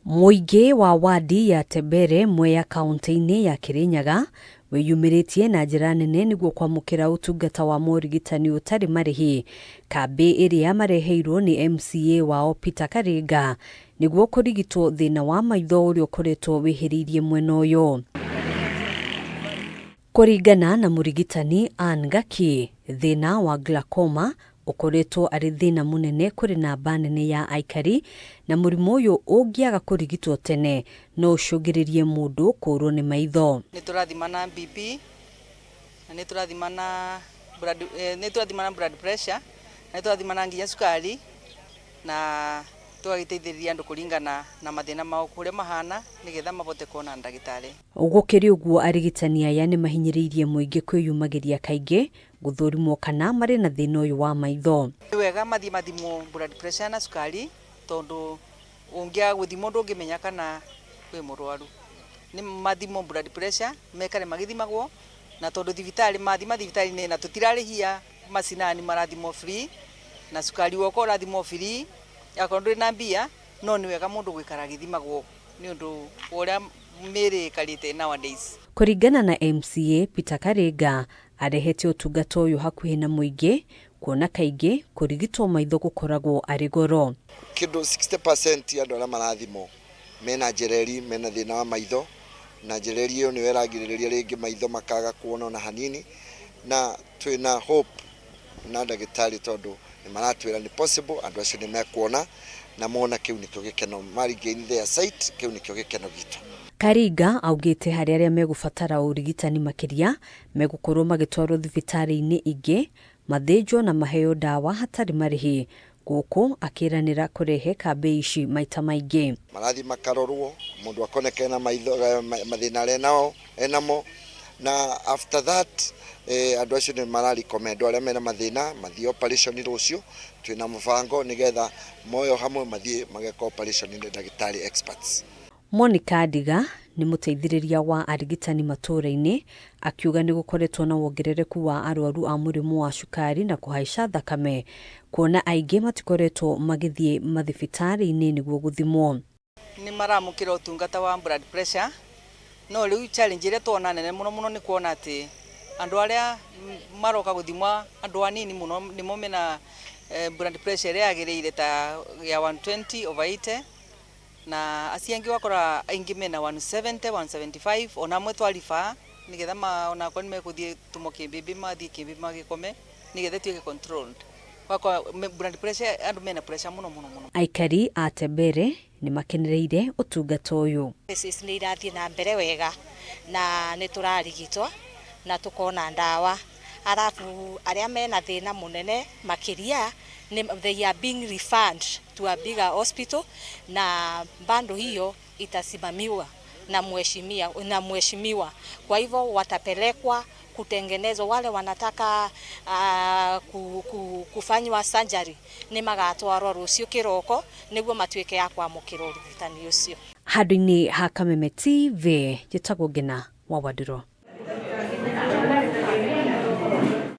Muingi wa wadi ya Tembere Mwea kaunti-ini ya Kirinyaga wiyumiritie na njira nene niguo kwamukira utungata wa morigitani utari marihi kambi iria mareheirwo ni MCA wao Peter Karinga niguo kurigitwo thina wa maitho uria ukoretwo wihiriirie mwena uyu. Kuringana na murigitani Anne Gaki, thina wa glaucoma ukoretwo ari thina munene kuri namba nene ya aikari na murimu uyu ungiaga kurigitwo tene no ucungiririe mundu kurwo ni maitho. Niturathimana BP na niturathimana blood pressure na niturathimana nginya sukari na tugagiteithĩrĩria andu kuringana na mathina mao kuria mahana nigetha mabote kuona ndagitari. Gukiri uguo arigitani aya ni mahinyiriirie muingi kwiyumagiria kaingi guthurimwo kana mari na thina uyu wa maitho. Wega mathimo blood pressure na sukari tondu ungia guthimo ndungimenya kana wi murwaru. Ni mathimo blood pressure mekare magithimagwo na tondu thibitari thibitari ni na tutirarihia macinani marathimo free na sukari woko urathimo free yakondu na mbia no ni wega mundu gwikara githimagwo ni undu uria miri karite nowadays. Kuringana na MCA Peter Karinga arehete utungata uyu hakuhi na muingi kuona kaingi kurigitwo maitho gukoragwo ari goro. Kindu 60% ya andu aria marathimo mena jereri mena thina wa maitho na jereri iyo ni weragiriria ringi maitho makaga kuona na hanini na twina hope na ndagitari tondu ni maratwira ni possible andu acio ni mekuona na mona kiu nikio gikeno mari gain their sight kiu nikio gikeno gitu. Karinga augite hari aria megubatara urigitani makiria megukorwo magitwarwo thibitari-ini ingi mathinjwo na maheo dawa hatari marihi guku akiranira kurehe kambi ici maita maingi. Marathi makarorwo mundu akoneka na maitho mathina aria nao enamo na after that andu acio ni marari recommend aria mena mathina mathie operation rucio twina mubango nigetha moyo hamwe mathie mageka operation ni ndagitari experts. Monica Ndiga ni muteithiriria wa arigitani matura-ini akiuga ni gukoretwo na wongerereku wa arwaru a murimu wa cukari na kuhaica thakame kuona aingi matikoretwo magithie mathibitari-ini niguo guthimwo. Ni maramukira utungata wa blood pressure no riu challenge ire tuona nene muno ni kuona ati andu aria maroka guthimwa andu anini muno ni momena blood pressure ire agiriire ta ya 120/80 na asiangi wakora aingi mena 170 175 ona mwe twarifa nigetha ona kwa nimekuthie tumoke bibi mathie kimbi magikome nigetha tuike controlled wako blood pressure andu mena pressure muno. Aikari a Tembere ni makenereire utungata uyu. Ni irathie na mbere wega na ni turarigitwa na tukona ndawa arafu aria mena thina munene makiria they are being referred to a bigger hospital na bando hiyo itasimamiwa na mheshimiwa. Kwa hivyo watapelekwa kutengenezwa. Wale wanataka kufanywa surgery ni magatwarwo rucio kiroko niguo matuike ya kwamukira urigitani ucio. Handũ-inĩ ha Kameme TV njĩtagwo Ngina wa Wadiro.